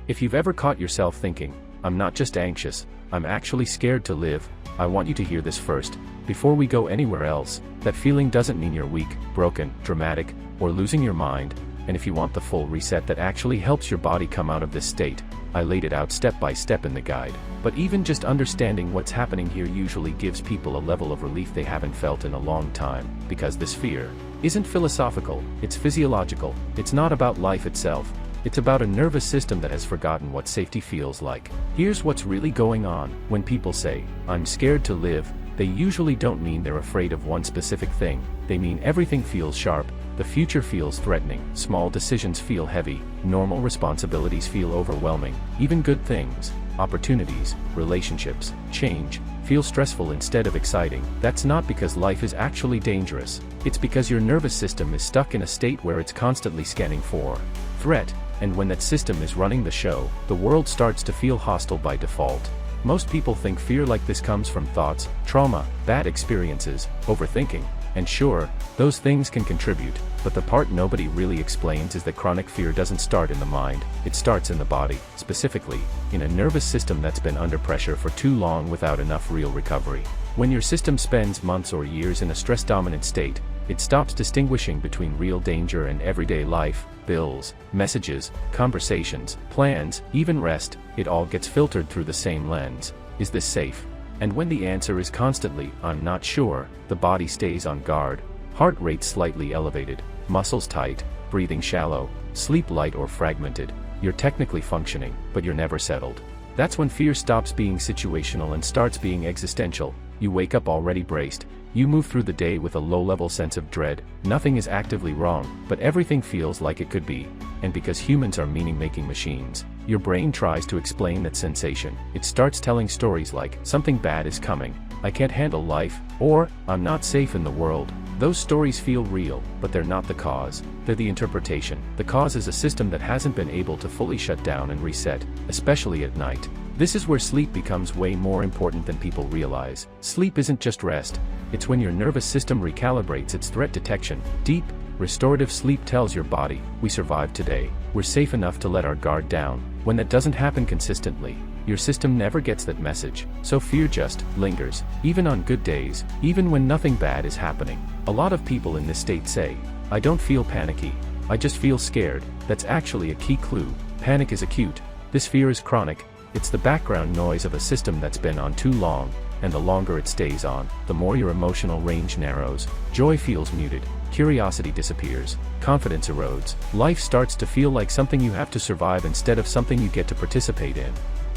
If you've ever caught yourself thinking, I'm not just anxious, I'm actually scared to live, I want you to hear this first. Before we go anywhere else, that feeling doesn't mean you're weak, broken, dramatic, or losing your mind. And if you want the full reset that actually helps your body come out of this state, I laid it out step by step in the guide. But even just understanding what's happening here usually gives people a level of relief they haven't felt in a long time, because this fear isn't philosophical, it's physiological. It's not about life itself. It's about a nervous system that has forgotten what safety feels like. Here's what's really going on. When people say, I'm scared to live, they usually don't mean they're afraid of one specific thing. They mean everything feels sharp, the future feels threatening, small decisions feel heavy, normal responsibilities feel overwhelming, even good things, opportunities, relationships, change, feel stressful instead of exciting. That's not because life is actually dangerous. It's because your nervous system is stuck in a state where it's constantly scanning for threat. And when that system is running the show, the world starts to feel hostile by default. Most people think fear like this comes from thoughts, trauma, bad experiences, overthinking. And sure, those things can contribute, but the part nobody really explains is that chronic fear doesn't start in the mind, it starts in the body, specifically, in a nervous system that's been under pressure for too long without enough real recovery. When your system spends months or years in a stress-dominant state, it stops distinguishing between real danger and everyday life, bills, messages, conversations, plans, even rest. It all gets filtered through the same lens. Is this safe? And when the answer is constantly, I'm not sure, the body stays on guard. Heart rate slightly elevated, muscles tight, breathing shallow, sleep light or fragmented. You're technically functioning, but you're never settled. That's when fear stops being situational and starts being existential. You wake up already braced. You move through the day with a low-level sense of dread. Nothing is actively wrong, but everything feels like it could be. And because humans are meaning-making machines, your brain tries to explain that sensation. It starts telling stories like, something bad is coming, I can't handle life, or, I'm not safe in the world. Those stories feel real, but they're not the cause. They're the interpretation. The cause is a system that hasn't been able to fully shut down and reset, especially at night. This is where sleep becomes way more important than people realize. Sleep isn't just rest. It's when your nervous system recalibrates its threat detection. Deep, restorative sleep tells your body, we survived today. We're safe enough to let our guard down. When that doesn't happen consistently, your system never gets that message. So fear just lingers, even on good days, even when nothing bad is happening. A lot of people in this state say, I don't feel panicky. I just feel scared. That's actually a key clue. Panic is acute. This fear is chronic. It's the background noise of a system that's been on too long, and the longer it stays on, the more your emotional range narrows. Joy feels muted, curiosity disappears, confidence erodes. Life starts to feel like something you have to survive instead of something you get to participate in.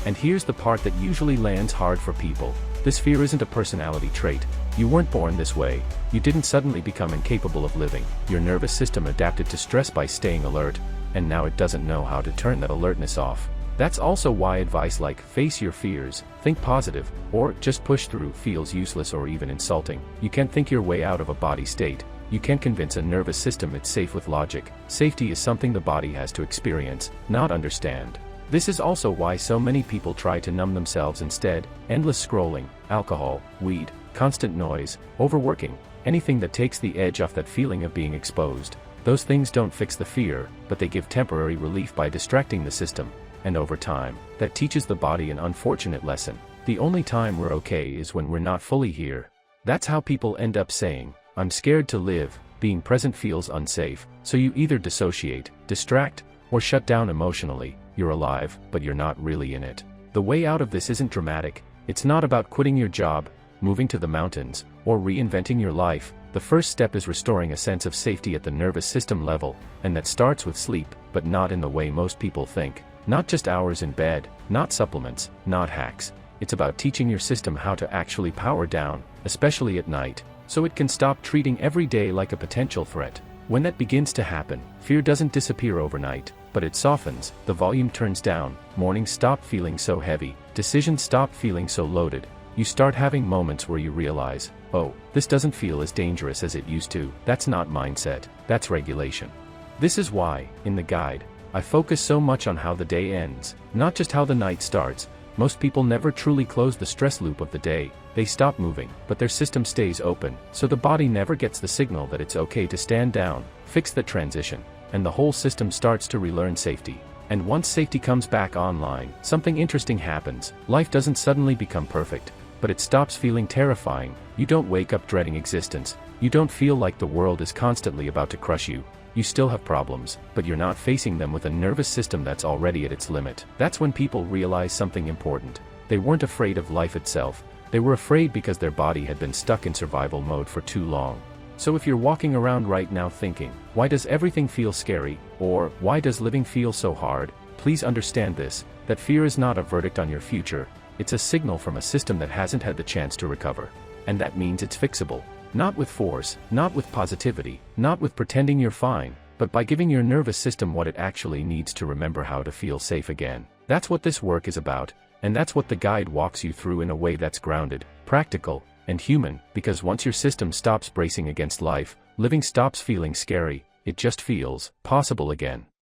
And here's the part that usually lands hard for people. This fear isn't a personality trait. You weren't born this way. You didn't suddenly become incapable of living. Your nervous system adapted to stress by staying alert, and now it doesn't know how to turn that alertness off. That's also why advice like, face your fears, think positive, or just push through feels useless or even insulting. You can't think your way out of a body state. You can't convince a nervous system it's safe with logic. Safety is something the body has to experience, not understand. This is also why so many people try to numb themselves instead. Endless scrolling, alcohol, weed, constant noise, overworking, anything that takes the edge off that feeling of being exposed. Those things don't fix the fear, but they give temporary relief by distracting the system. And over time, that teaches the body an unfortunate lesson. The only time we're okay is when we're not fully here. That's how people end up saying, I'm scared to live. Being present feels unsafe, so you either dissociate, distract, or shut down emotionally. You're alive, but you're not really in it. The way out of this isn't dramatic. It's not about quitting your job, moving to the mountains, or reinventing your life. The first step is restoring a sense of safety at the nervous system level, and that starts with sleep, but not in the way most people think. Not just hours in bed, not supplements, not hacks. It's about teaching your system how to actually power down, especially at night, so it can stop treating every day like a potential threat. When that begins to happen, fear doesn't disappear overnight, but it softens, the volume turns down, mornings stop feeling so heavy, decisions stop feeling so loaded. You start having moments where you realize, oh, this doesn't feel as dangerous as it used to. That's not mindset, that's regulation. This is why, in the guide, I focus so much on how the day ends, not just how the night starts. Most people never truly close the stress loop of the day. They stop moving, but their system stays open, so the body never gets the signal that it's okay to stand down, fix the transition, and the whole system starts to relearn safety. And once safety comes back online, something interesting happens. Life doesn't suddenly become perfect, but it stops feeling terrifying. You don't wake up dreading existence. You don't feel like the world is constantly about to crush you. You still have problems, but you're not facing them with a nervous system that's already at its limit. That's when people realize something important. They weren't afraid of life itself. They were afraid because their body had been stuck in survival mode for too long. So if you're walking around right now thinking, why does everything feel scary? Or, why does living feel so hard? Please understand this, that fear is not a verdict on your future. It's a signal from a system that hasn't had the chance to recover. And that means it's fixable. Not with force, not with positivity, not with pretending you're fine, but by giving your nervous system what it actually needs to remember how to feel safe again. That's what this work is about, and that's what the guide walks you through in a way that's grounded, practical, and human, because once your system stops bracing against life, living stops feeling scary, it just feels possible again.